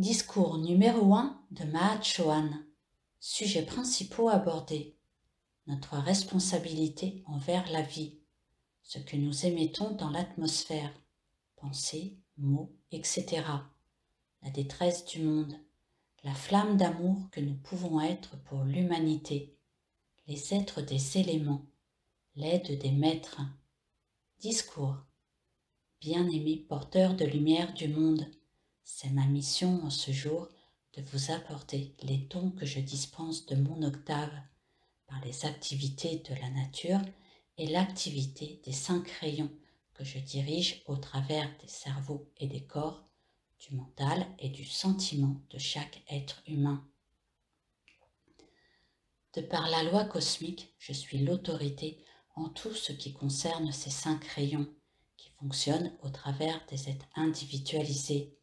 Discours numéro 1 de Mahat Chohan. Sujets principaux abordés. Notre responsabilité envers la vie. Ce que nous émettons dans l'atmosphère. Pensées, mots, etc. La détresse du monde. La flamme d'amour que nous pouvons être pour l'humanité. Les êtres des éléments. L'aide des maîtres. Discours. Bien-aimés porteurs de lumière du monde, c'est ma mission en ce jour de vous apporter les dons que je dispense de mon octave par les activités de la nature et l'activité des 5 rayons que je dirige au travers des cerveaux et des corps, du mental et du sentiment de chaque être humain. De par la loi cosmique, je suis l'autorité en tout ce qui concerne ces 5 rayons qui fonctionnent au travers des êtres individualisés.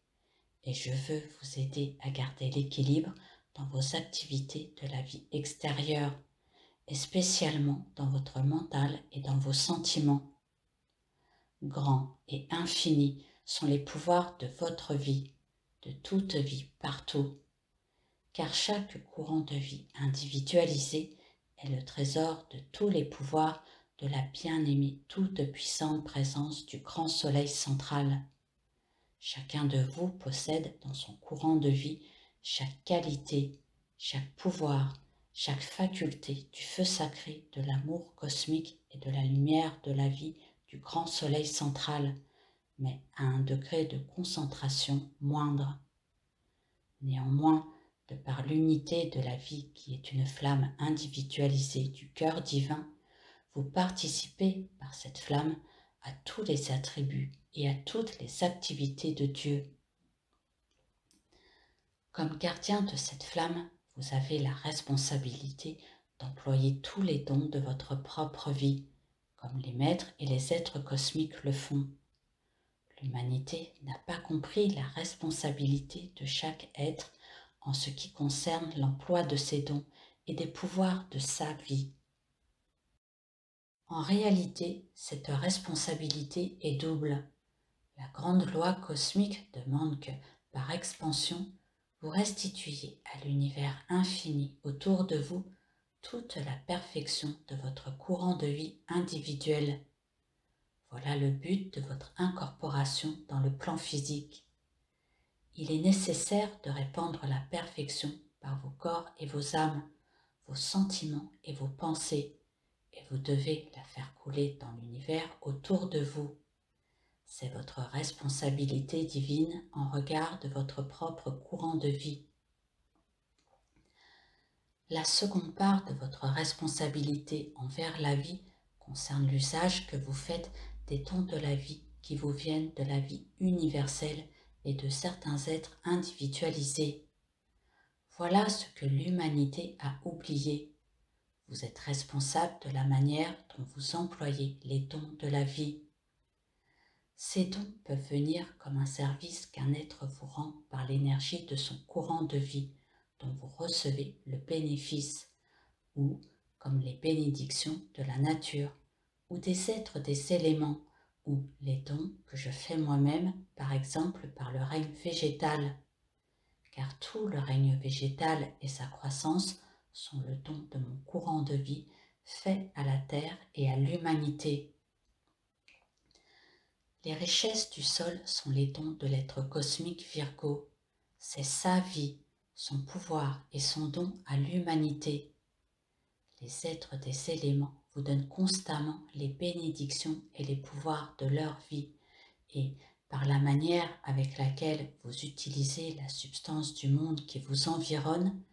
Et je veux vous aider à garder l'équilibre dans vos activités de la vie extérieure, et spécialement dans votre mental et dans vos sentiments. Grands et infinis sont les pouvoirs de votre vie, de toute vie partout, car chaque courant de vie individualisé est le trésor de tous les pouvoirs de la bien-aimée toute puissante présence du grand soleil central. Chacun de vous possède dans son courant de vie chaque qualité, chaque pouvoir, chaque faculté du feu sacré, de l'amour cosmique et de la lumière de la vie du grand soleil central, mais à un degré de concentration moindre. Néanmoins, de par l'unité de la vie qui est une flamme individualisée du cœur divin, vous participez par cette flamme à tous les attributs et à toutes les activités de Dieu. Comme gardien de cette flamme, vous avez la responsabilité d'employer tous les dons de votre propre vie, comme les maîtres et les êtres cosmiques le font. L'humanité n'a pas compris la responsabilité de chaque être en ce qui concerne l'emploi de ses dons et des pouvoirs de sa vie. En réalité, cette responsabilité est double. La grande loi cosmique demande que, par expansion, vous restituiez à l'univers infini autour de vous toute la perfection de votre courant de vie individuel. Voilà le but de votre incorporation dans le plan physique. Il est nécessaire de répandre la perfection par vos corps et vos âmes, vos sentiments et vos pensées, et vous devez la faire couler dans l'univers autour de vous. C'est votre responsabilité divine en regard de votre propre courant de vie. La seconde part de votre responsabilité envers la vie concerne l'usage que vous faites des dons de la vie qui vous viennent de la vie universelle et de certains êtres individualisés. Voilà ce que l'humanité a oublié. Vous êtes responsable de la manière dont vous employez les dons de la vie. Ces dons peuvent venir comme un service qu'un être vous rend par l'énergie de son courant de vie dont vous recevez le bénéfice, ou comme les bénédictions de la nature, ou des êtres des éléments, ou les dons que je fais moi-même, par exemple par le règne végétal, car tout le règne végétal et sa croissance sont le don de mon courant de vie fait à la terre et à l'humanité. Les richesses du sol sont les dons de l'être cosmique Virgo. C'est sa vie, son pouvoir et son don à l'humanité. Les êtres des éléments vous donnent constamment les bénédictions et les pouvoirs de leur vie et, par la manière avec laquelle vous utilisez la substance du monde qui vous environne,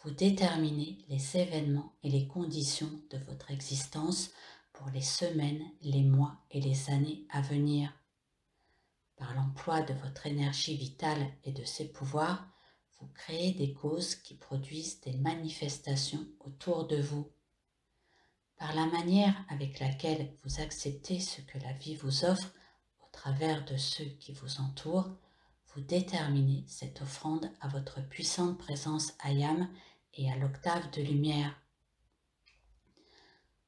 vous déterminez les événements et les conditions de votre existence pour les semaines, les mois et les années à venir. Par l'emploi de votre énergie vitale et de ses pouvoirs, vous créez des causes qui produisent des manifestations autour de vous. Par la manière avec laquelle vous acceptez ce que la vie vous offre au travers de ceux qui vous entourent, vous déterminez cette offrande à votre puissante présence Ayam et à l'octave de lumière.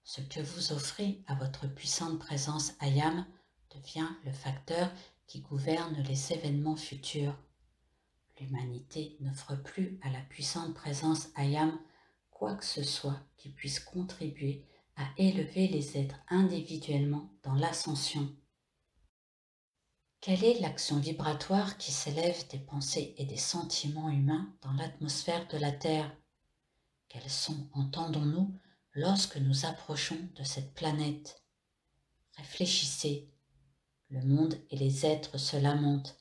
Ce que vous offrez à votre puissante présence Ayam devient le facteur qui gouverne les événements futurs. l'humanité n'offre plus à la puissante présence Ayam quoi que ce soit qui puisse contribuer à élever les êtres individuellement dans l'ascension. Quelle est l'action vibratoire qui s'élève des pensées et des sentiments humains dans l'atmosphère de la Terre? Quels sons entendons-nous lorsque nous approchons de cette planète? Réfléchissez. Le monde et les êtres se lamentent,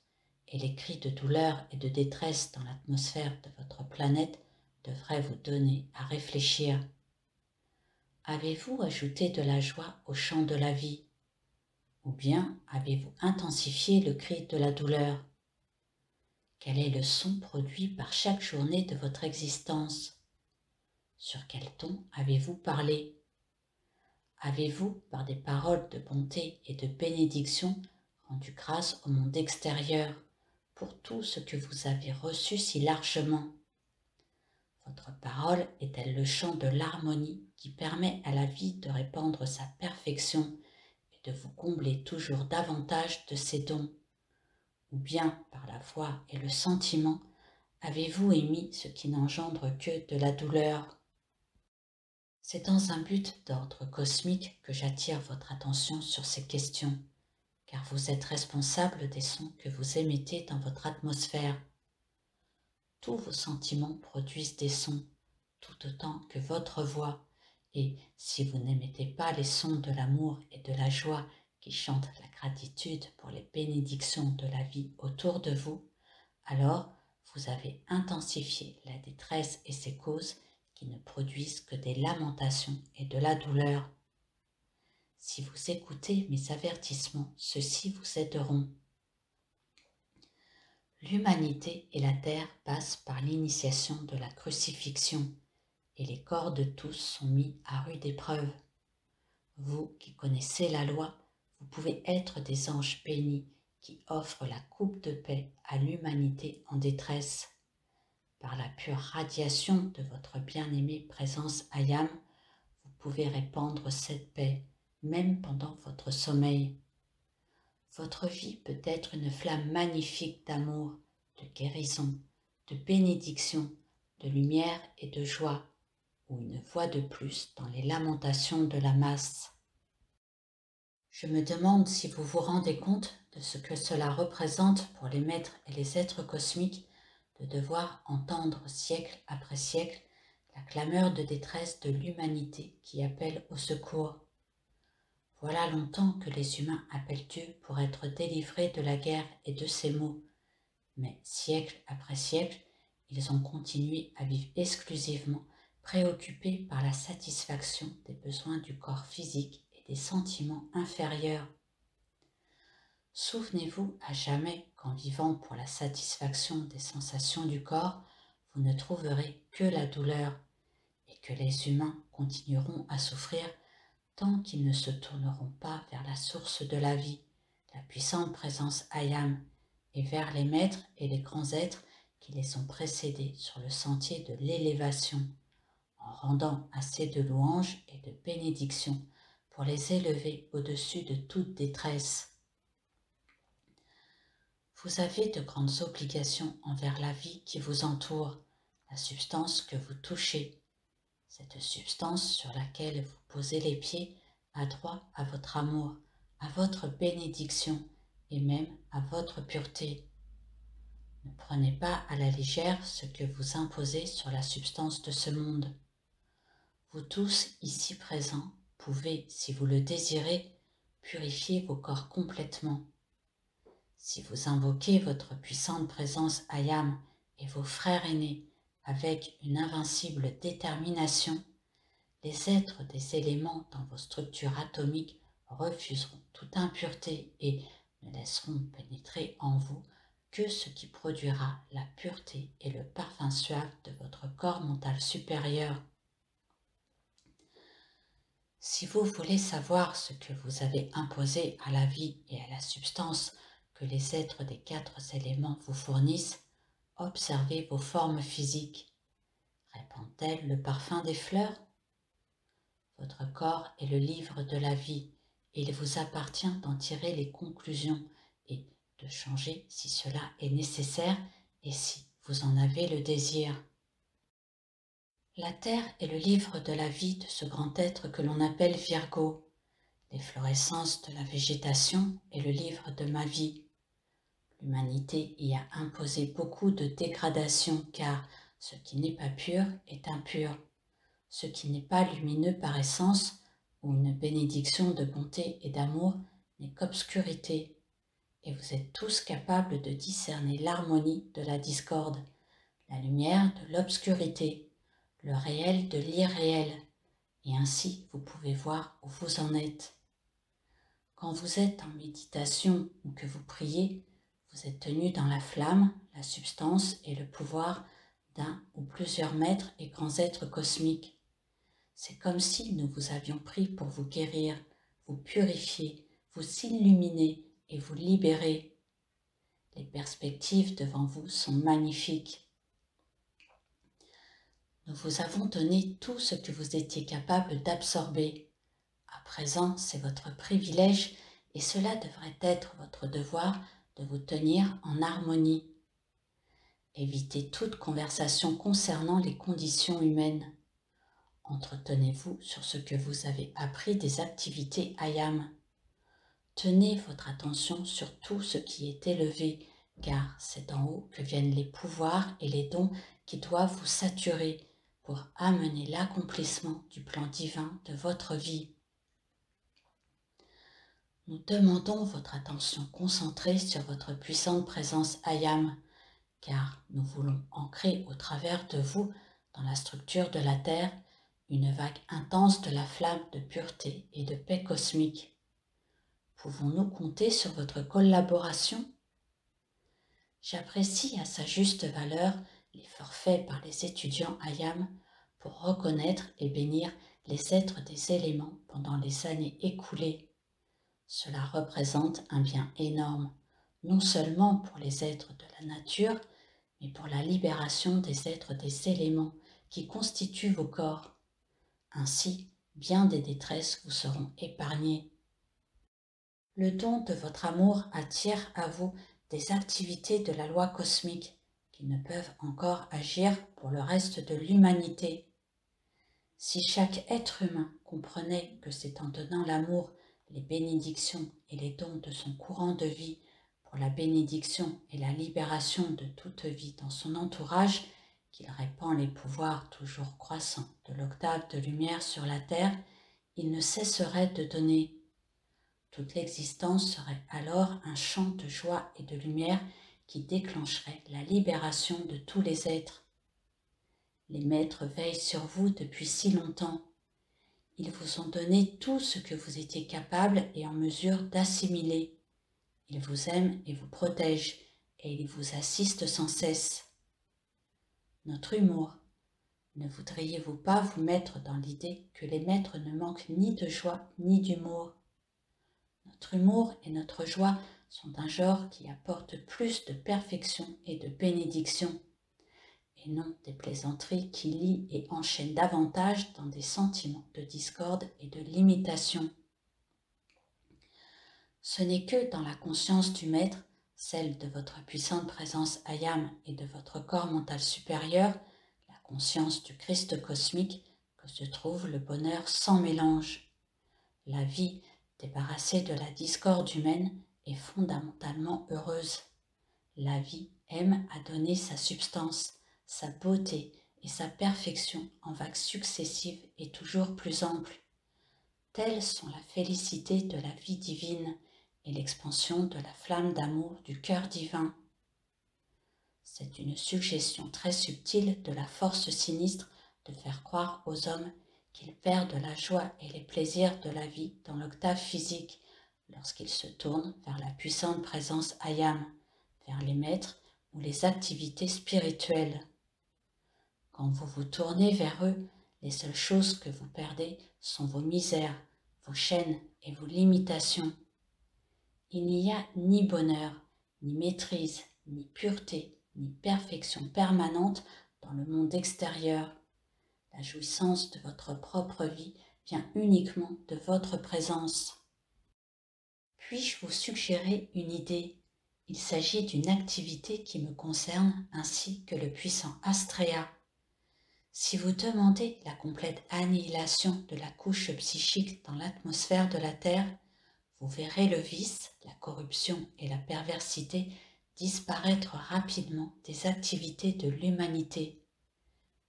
et les cris de douleur et de détresse dans l'atmosphère de votre planète devraient vous donner à réfléchir. Avez-vous ajouté de la joie au chant de la vie? Ou bien avez-vous intensifié le cri de la douleur? Quel est le son produit par chaque journée de votre existence? Sur quel ton avez-vous parlé? Avez-vous, par des paroles de bonté et de bénédiction, rendu grâce au monde extérieur pour tout ce que vous avez reçu si largement? Votre parole est-elle le chant de l'harmonie qui permet à la vie de répandre sa perfection et de vous combler toujours davantage de ses dons? Ou bien, par la foi et le sentiment, avez-vous émis ce qui n'engendre que de la douleur? C'est dans un but d'ordre cosmique que j'attire votre attention sur ces questions, car vous êtes responsable des sons que vous émettez dans votre atmosphère. Tous vos sentiments produisent des sons, tout autant que votre voix, et si vous n'émettez pas les sons de l'amour et de la joie qui chantent la gratitude pour les bénédictions de la vie autour de vous, alors vous avez intensifié la détresse et ses causes qui ne produisent que des lamentations et de la douleur. Si vous écoutez mes avertissements, ceux-ci vous aideront. L'humanité et la terre passent par l'initiation de la crucifixion, et les corps de tous sont mis à rude épreuve. Vous qui connaissez la loi, vous pouvez être des anges bénis qui offrent la coupe de paix à l'humanité en détresse. Par la pure radiation de votre bien-aimée présence Ayam, vous pouvez répandre cette paix, même pendant votre sommeil. Votre vie peut être une flamme magnifique d'amour, de guérison, de bénédiction, de lumière et de joie, ou une voix de plus dans les lamentations de la masse. Je me demande si vous vous rendez compte de ce que cela représente pour les maîtres et les êtres cosmiques de devoir entendre siècle après siècle la clameur de détresse de l'humanité qui appelle au secours. Voilà longtemps que les humains appellent Dieu pour être délivrés de la guerre et de ses maux, mais siècle après siècle, ils ont continué à vivre exclusivement préoccupés par la satisfaction des besoins du corps physique et des sentiments inférieurs. Souvenez-vous à jamais qu'en vivant pour la satisfaction des sensations du corps, vous ne trouverez que la douleur et que les humains continueront à souffrir tant qu'ils ne se tourneront pas vers la source de la vie, la puissante présence Ayam, et vers les maîtres et les grands êtres qui les ont précédés sur le sentier de l'élévation, en rendant assez de louanges et de bénédictions pour les élever au-dessus de toute détresse. Vous avez de grandes obligations envers la vie qui vous entoure, la substance que vous touchez, cette substance sur laquelle vous posez les pieds a droit à votre amour, à votre bénédiction et même à votre pureté. Ne prenez pas à la légère ce que vous imposez sur la substance de ce monde. Vous tous ici présents pouvez, si vous le désirez, purifier vos corps complètement. Si vous invoquez votre puissante présence Ayam et vos frères aînés avec une invincible détermination, les êtres des éléments dans vos structures atomiques refuseront toute impureté et ne laisseront pénétrer en vous que ce qui produira la pureté et le parfum suave de votre corps mental supérieur. Si vous voulez savoir ce que vous avez imposé à la vie et à la substance que les êtres des 4 éléments vous fournissent, observez vos formes physiques. Répandent-elles le parfum des fleurs? Votre corps est le livre de la vie et il vous appartient d'en tirer les conclusions et de changer si cela est nécessaire et si vous en avez le désir. La Terre est le livre de la vie de ce grand être que l'on appelle Virgo. L'efflorescence de la végétation est le livre de ma vie. L'humanité y a imposé beaucoup de dégradation car ce qui n'est pas pur est impur. Ce qui n'est pas lumineux par essence ou une bénédiction de bonté et d'amour n'est qu'obscurité. Et vous êtes tous capables de discerner l'harmonie de la discorde, la lumière de l'obscurité, le réel de l'irréel, et ainsi vous pouvez voir où vous en êtes. Quand vous êtes en méditation ou que vous priez, vous êtes tenu dans la flamme, la substance et le pouvoir d'un ou plusieurs maîtres et grands êtres cosmiques. C'est comme si nous vous avions pris pour vous guérir, vous purifier, vous illuminer et vous libérer. Les perspectives devant vous sont magnifiques. Nous vous avons donné tout ce que vous étiez capable d'absorber. À présent, c'est votre privilège et cela devrait être votre devoir de vous tenir en harmonie. Évitez toute conversation concernant les conditions humaines. Entretenez-vous sur ce que vous avez appris des activités IAM. Tenez votre attention sur tout ce qui est élevé, car c'est d'en haut que viennent les pouvoirs et les dons qui doivent vous saturer pour amener l'accomplissement du plan divin de votre vie. Nous demandons votre attention concentrée sur votre puissante présence IAM, car nous voulons ancrer au travers de vous, dans la structure de la Terre, une vague intense de la flamme de pureté et de paix cosmique. Pouvons-nous compter sur votre collaboration? J'apprécie à sa juste valeur l'effort fait par les étudiants IAM pour reconnaître et bénir les êtres des éléments pendant les années écoulées. Cela représente un bien énorme, non seulement pour les êtres de la nature, mais pour la libération des êtres des éléments qui constituent vos corps. Ainsi, bien des détresses vous seront épargnées. Le don de votre amour attire à vous des activités de la loi cosmique qui ne peuvent encore agir pour le reste de l'humanité. Si chaque être humain comprenait que c'est en donnant l'amour, les bénédictions et les dons de son courant de vie pour la bénédiction et la libération de toute vie dans son entourage, qu'il répand les pouvoirs toujours croissants de l'octave de lumière sur la terre, il ne cesserait de donner. Toute l'existence serait alors un chant de joie et de lumière qui déclencherait la libération de tous les êtres. Les maîtres veillent sur vous depuis si longtemps. Ils vous ont donné tout ce que vous étiez capable et en mesure d'assimiler. Ils vous aiment et vous protègent et ils vous assistent sans cesse. Notre humour. Ne voudriez-vous pas vous mettre dans l'idée que les maîtres ne manquent ni de joie ni d'humour? Notre humour et notre joie sont d'un genre qui apporte plus de perfection et de bénédiction, et non des plaisanteries qui lient et enchaînent davantage dans des sentiments de discorde et de limitation. Ce n'est que dans la conscience du Maître, celle de votre puissante présence IAM et de votre corps mental supérieur, la conscience du Christ cosmique, que se trouve le bonheur sans mélange. La vie débarrassée de la discorde humaine est fondamentalement heureuse. La vie aime à donner sa substance, sa beauté et sa perfection en vagues successives et toujours plus amples. Telles sont la félicité de la vie divine et l'expansion de la flamme d'amour du cœur divin. C'est une suggestion très subtile de la force sinistre de faire croire aux hommes qu'ils perdent la joie et les plaisirs de la vie dans l'octave physique lorsqu'ils se tournent vers la puissante présence IAM, vers les maîtres ou les activités spirituelles. Quand vous vous tournez vers eux, les seules choses que vous perdez sont vos misères, vos chaînes et vos limitations. Il n'y a ni bonheur, ni maîtrise, ni pureté, ni perfection permanente dans le monde extérieur. La jouissance de votre propre vie vient uniquement de votre présence. Puis-je vous suggérer une idée? Il s'agit d'une activité qui me concerne ainsi que le puissant Astrea. Si vous demandez la complète annihilation de la couche psychique dans l'atmosphère de la Terre, vous verrez le vice, la corruption et la perversité disparaître rapidement des activités de l'humanité.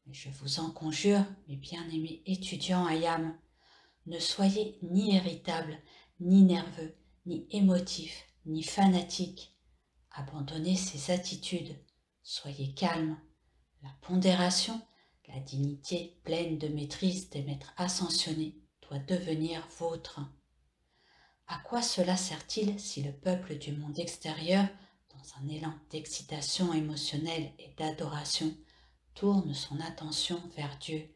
Mais je vous en conjure, mes bien-aimés étudiants IAM, ne soyez ni irritables, ni nerveux, ni émotifs, ni fanatiques. Abandonnez ces attitudes, soyez calmes. La pondération, la dignité pleine de maîtrise des maîtres ascensionnés doit devenir vôtre. À quoi cela sert-il si le peuple du monde extérieur, dans un élan d'excitation émotionnelle et d'adoration, tourne son attention vers Dieu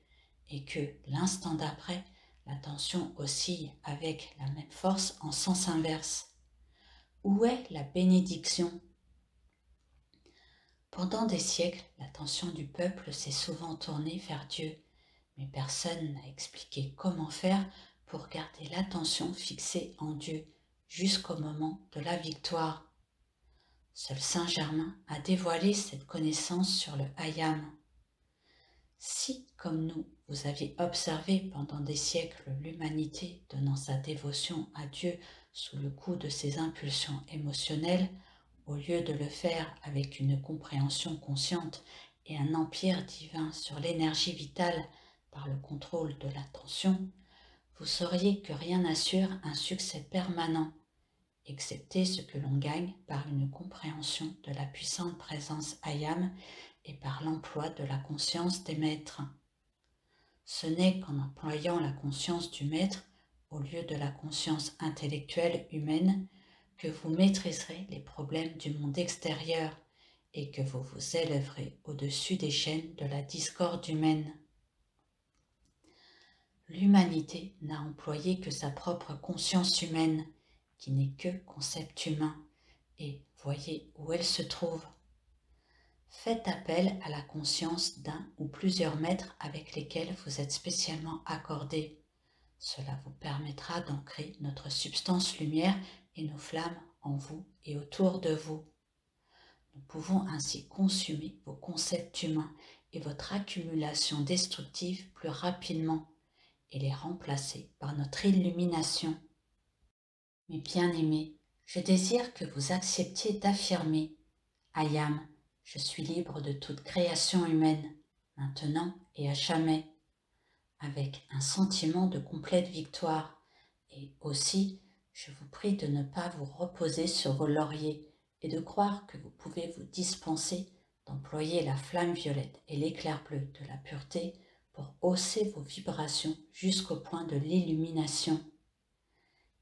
et que, l'instant d'après, l'attention oscille avec la même force en sens inverse? Où est la bénédiction? Pendant des siècles, l'attention du peuple s'est souvent tournée vers Dieu, mais personne n'a expliqué comment faire pour garder l'attention fixée en Dieu jusqu'au moment de la victoire. Seul Saint Germain a dévoilé cette connaissance sur le Hayam. Si, comme nous, vous aviez observé pendant des siècles l'humanité donnant sa dévotion à Dieu sous le coup de ses impulsions émotionnelles, au lieu de le faire avec une compréhension consciente et un empire divin sur l'énergie vitale par le contrôle de l'attention, vous sauriez que rien n'assure un succès permanent, excepté ce que l'on gagne par une compréhension de la puissante présence Ayam et par l'emploi de la conscience des maîtres. Ce n'est qu'en employant la conscience du maître au lieu de la conscience intellectuelle humaine que vous maîtriserez les problèmes du monde extérieur et que vous vous élèverez au-dessus des chaînes de la discorde humaine. L'humanité n'a employé que sa propre conscience humaine, qui n'est que concept humain, et voyez où elle se trouve. Faites appel à la conscience d'un ou plusieurs maîtres avec lesquels vous êtes spécialement accordés. Cela vous permettra d'ancrer notre substance lumière et nos flammes en vous et autour de vous. Nous pouvons ainsi consumer vos concepts humains et votre accumulation destructive plus rapidement et les remplacer par notre illumination. Mes bien-aimés, je désire que vous acceptiez d'affirmer « Ayam, je suis libre de toute création humaine, maintenant et à jamais », avec un sentiment de complète victoire. Et aussi, je vous prie de ne pas vous reposer sur vos lauriers et de croire que vous pouvez vous dispenser d'employer la flamme violette et l'éclair bleu de la pureté pour hausser vos vibrations jusqu'au point de l'illumination.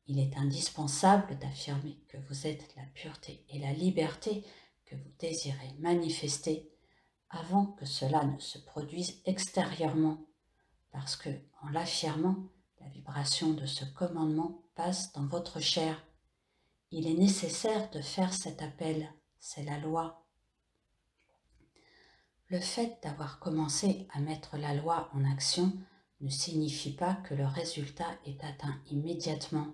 Il est indispensable d'affirmer que vous êtes la pureté et la liberté que vous désirez manifester avant que cela ne se produise extérieurement, parce que, en l'affirmant, la vibration de ce commandement passe dans votre chair. Il est nécessaire de faire cet appel, c'est la loi. Le fait d'avoir commencé à mettre la loi en action ne signifie pas que le résultat est atteint immédiatement.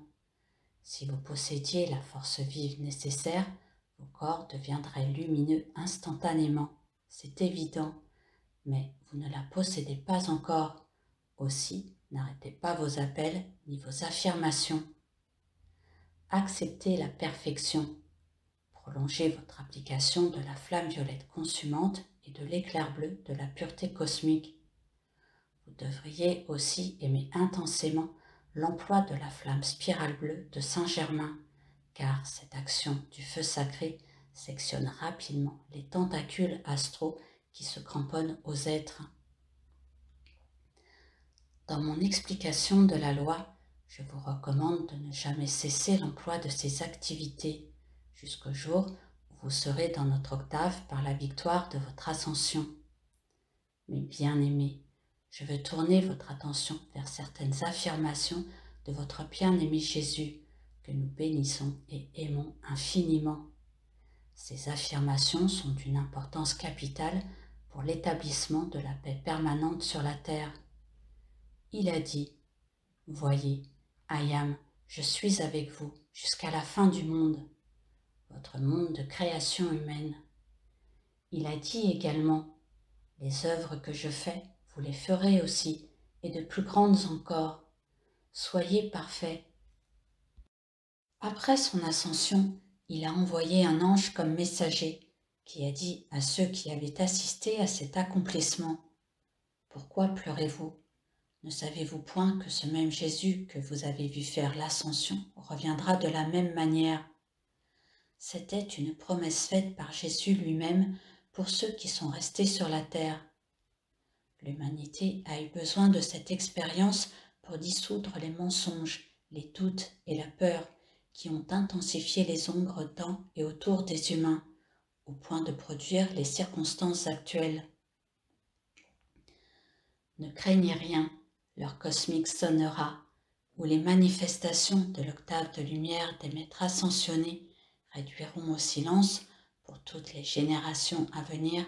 Si vous possédiez la force vive nécessaire, vos corps deviendraient lumineux instantanément, c'est évident, mais vous ne la possédez pas encore. Aussi, n'arrêtez pas vos appels ni vos affirmations. Acceptez la perfection. Prolongez votre application de la flamme violette consumante et de l'éclair bleu de la pureté cosmique. Vous devriez aussi aimer intensément l'emploi de la flamme spirale bleue de Saint-Germain, car cette action du feu sacré sectionne rapidement les tentacules astraux qui se cramponnent aux êtres. Dans mon explication de la loi, je vous recommande de ne jamais cesser l'emploi de ces activités jusqu'au jour où vous serez dans notre octave par la victoire de votre ascension. Mes bien-aimés, je veux tourner votre attention vers certaines affirmations de votre bien-aimé Jésus que nous bénissons et aimons infiniment. Ces affirmations sont d'une importance capitale pour l'établissement de la paix permanente sur la terre. Il a dit « Voyez, Ayam, je suis avec vous jusqu'à la fin du monde. votre monde de création humaine. Il a dit également, « Les œuvres que je fais, vous les ferez aussi, et de plus grandes encore. Soyez parfaits. » Après son ascension, il a envoyé un ange comme messager, qui a dit à ceux qui avaient assisté à cet accomplissement, « Pourquoi pleurez-vous ? Ne savez-vous point que ce même Jésus que vous avez vu faire l'ascension reviendra de la même manière ?» C'était une promesse faite par Jésus lui-même pour ceux qui sont restés sur la terre. L'humanité a eu besoin de cette expérience pour dissoudre les mensonges, les doutes et la peur qui ont intensifié les ombres dans et autour des humains, au point de produire les circonstances actuelles. Ne craignez rien, l'heure cosmique sonnera, où les manifestations de l'octave de lumière des maîtres ascensionnés réduiront au silence, pour toutes les générations à venir,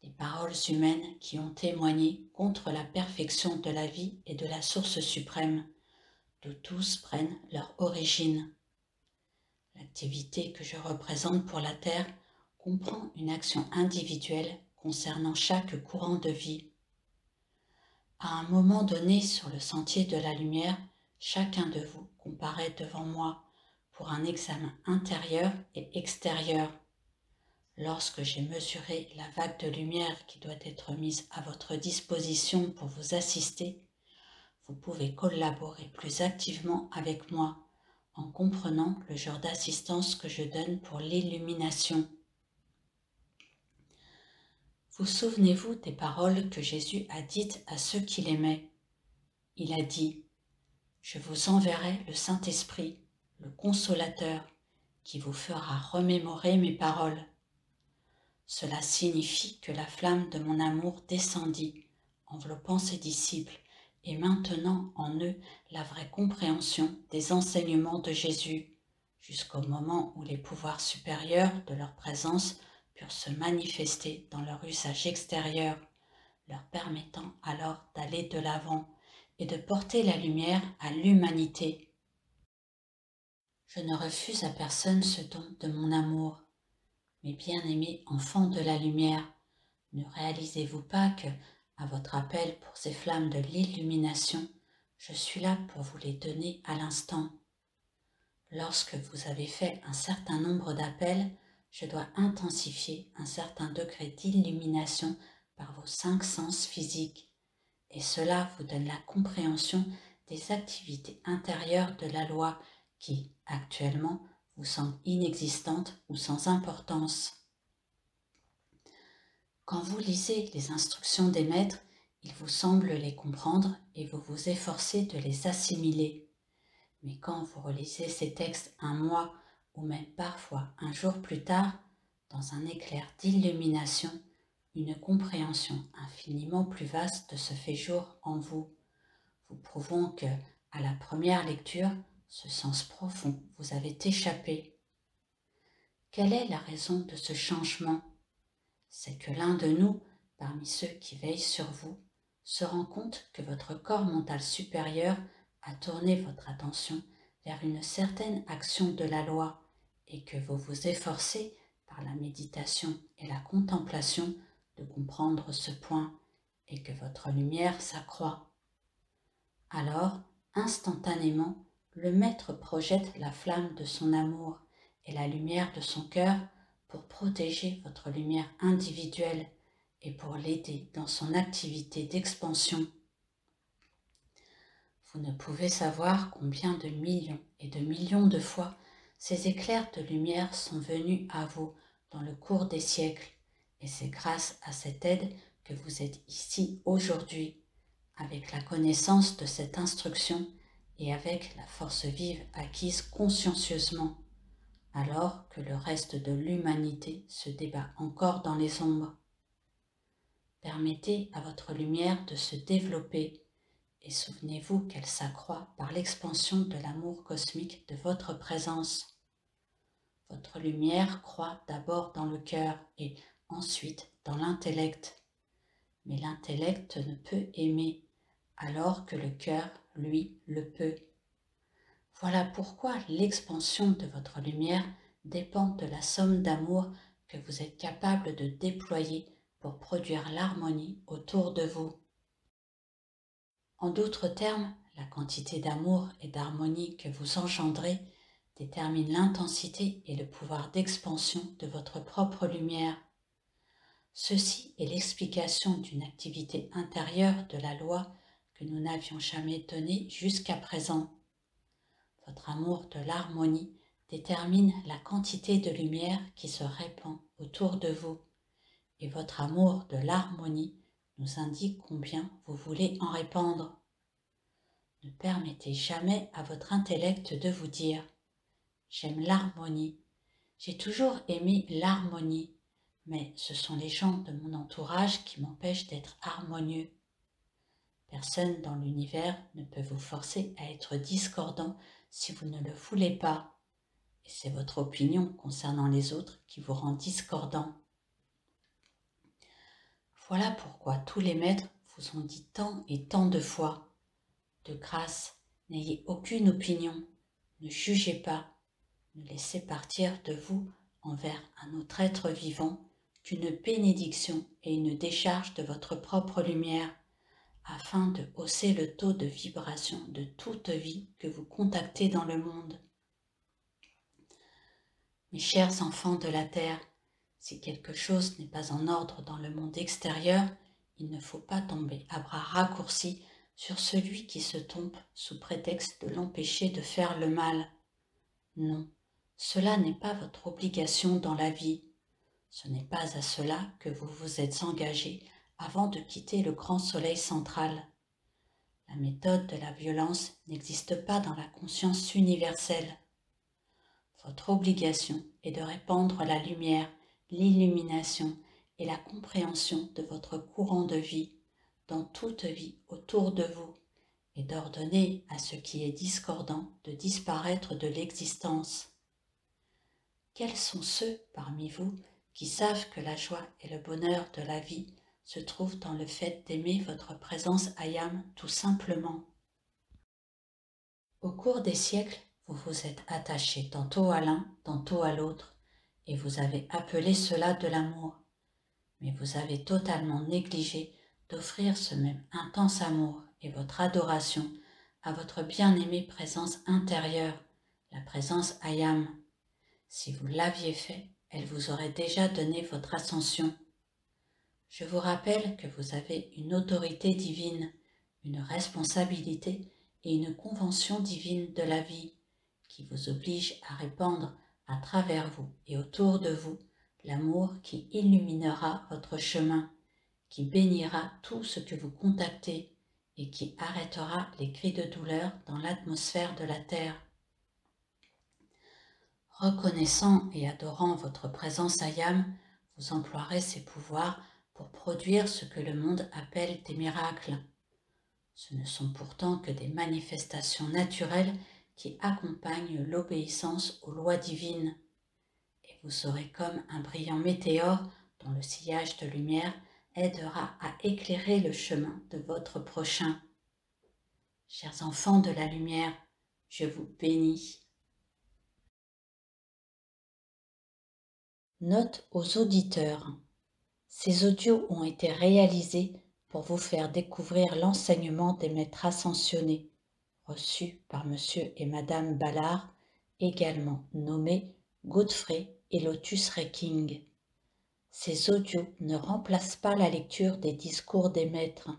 les paroles humaines qui ont témoigné contre la perfection de la vie et de la source suprême, d'où tous prennent leur origine. L'activité que je représente pour la Terre comprend une action individuelle concernant chaque courant de vie. À un moment donné sur le sentier de la lumière, chacun de vous comparaît devant moi pour un examen intérieur et extérieur. Lorsque j'ai mesuré la vague de lumière qui doit être mise à votre disposition pour vous assister, vous pouvez collaborer plus activement avec moi en comprenant le genre d'assistance que je donne pour l'illumination. Vous souvenez-vous des paroles que Jésus a dites à ceux qu'il aimait? Il a dit « Je vous enverrai le Saint-Esprit, le Consolateur, qui vous fera remémorer mes paroles. » Cela signifie que la flamme de mon amour descendit, enveloppant ses disciples et maintenant en eux la vraie compréhension des enseignements de Jésus, jusqu'au moment où les pouvoirs supérieurs de leur présence purent se manifester dans leur usage extérieur, leur permettant alors d'aller de l'avant et de porter la lumière à l'humanité. Je ne refuse à personne ce don de mon amour. Mes bien-aimés enfants de la lumière, ne réalisez-vous pas que, à votre appel pour ces flammes de l'illumination, je suis là pour vous les donner à l'instant. Lorsque vous avez fait un certain nombre d'appels, je dois intensifier un certain degré d'illumination par vos 5 sens physiques, et cela vous donne la compréhension des activités intérieures de la loi qui, actuellement, vous semblent inexistantes ou sans importance. Quand vous lisez les instructions des maîtres, il vous semble les comprendre et vous vous efforcez de les assimiler. Mais quand vous relisez ces textes un mois ou même parfois un jour plus tard, dans un éclair d'illumination, une compréhension infiniment plus vaste se fait jour en vous, vous prouvant que, à la première lecture, ce sens profond vous avait échappé. Quelle est la raison de ce changement? C'est que l'un de nous, parmi ceux qui veillent sur vous, se rend compte que votre corps mental supérieur a tourné votre attention vers une certaine action de la loi et que vous vous efforcez, par la méditation et la contemplation, de comprendre ce point et que votre lumière s'accroît. Alors, instantanément, le Maître projette la flamme de son amour et la lumière de son cœur pour protéger votre lumière individuelle et pour l'aider dans son activité d'expansion. Vous ne pouvez savoir combien de millions et de millions de fois ces éclairs de lumière sont venus à vous dans le cours des siècles, et c'est grâce à cette aide que vous êtes ici aujourd'hui, avec la connaissance de cette instruction et avec la force vive acquise consciencieusement, alors que le reste de l'humanité se débat encore dans les ombres. Permettez à votre lumière de se développer et souvenez-vous qu'elle s'accroît par l'expansion de l'amour cosmique de votre présence. Votre lumière croît d'abord dans le cœur et ensuite dans l'intellect. Mais l'intellect ne peut aimer, alors que le cœur, lui, le peut. Voilà pourquoi l'expansion de votre lumière dépend de la somme d'amour que vous êtes capable de déployer pour produire l'harmonie autour de vous. En d'autres termes, la quantité d'amour et d'harmonie que vous engendrez détermine l'intensité et le pouvoir d'expansion de votre propre lumière. Ceci est l'explication d'une activité intérieure de la loi que nous n'avions jamais donnée jusqu'à présent. Votre amour de l'harmonie détermine la quantité de lumière qui se répand autour de vous, et votre amour de l'harmonie nous indique combien vous voulez en répandre. Ne permettez jamais à votre intellect de vous dire « J'aime l'harmonie, j'ai toujours aimé l'harmonie, mais ce sont les gens de mon entourage qui m'empêchent d'être harmonieux. » Personne dans l'univers ne peut vous forcer à être discordant si vous ne le voulez pas, et c'est votre opinion concernant les autres qui vous rend discordant. Voilà pourquoi tous les maîtres vous ont dit tant et tant de fois « De grâce, n'ayez aucune opinion, ne jugez pas, ne laissez partir de vous envers un autre être vivant qu'une bénédiction et une décharge de votre propre lumière, afin de hausser le taux de vibration de toute vie que vous contactez dans le monde. » Mes chers enfants de la Terre, si quelque chose n'est pas en ordre dans le monde extérieur, il ne faut pas tomber à bras raccourcis sur celui qui se trompe sous prétexte de l'empêcher de faire le mal. Non, cela n'est pas votre obligation dans la vie. Ce n'est pas à cela que vous vous êtes engagé avant de quitter le grand soleil central. La méthode de la violence n'existe pas dans la conscience universelle. Votre obligation est de répandre la lumière, l'illumination et la compréhension de votre courant de vie dans toute vie autour de vous et d'ordonner à ce qui est discordant de disparaître de l'existence. Quels sont ceux parmi vous qui savent que la joie et le bonheur de la vie se trouvent dans le fait d'aimer votre présence Ayam tout simplement? Au cours des siècles, vous vous êtes attachés tantôt à l'un, tantôt à l'autre, et vous avez appelé cela de l'amour. Mais vous avez totalement négligé d'offrir ce même intense amour et votre adoration à votre bien-aimée présence intérieure, la présence Ayam. Si vous l'aviez fait, elle vous aurait déjà donné votre ascension. Je vous rappelle que vous avez une autorité divine, une responsabilité et une convention divine de la vie qui vous oblige à répandre à travers vous et autour de vous l'amour qui illuminera votre chemin, qui bénira tout ce que vous contactez et qui arrêtera les cris de douleur dans l'atmosphère de la terre. Reconnaissant et adorant votre présence Ayam, vous emploierez ces pouvoirs pour produire ce que le monde appelle des miracles. Ce ne sont pourtant que des manifestations naturelles qui accompagnent l'obéissance aux lois divines. Et vous serez comme un brillant météore dont le sillage de lumière aidera à éclairer le chemin de votre prochain. Chers enfants de la lumière, je vous bénis. Note aux auditeurs. Ces audios ont été réalisés pour vous faire découvrir l'enseignement des maîtres ascensionnés, reçus par Monsieur et Madame Ballard, également nommés Godfrey et Lotus Reking. Ces audios ne remplacent pas la lecture des discours des maîtres.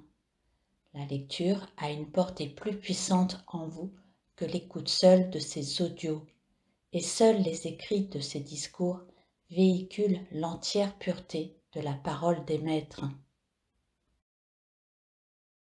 La lecture a une portée plus puissante en vous que l'écoute seule de ces audios, et seuls les écrits de ces discours véhiculent l'entière pureté de la parole des maîtres.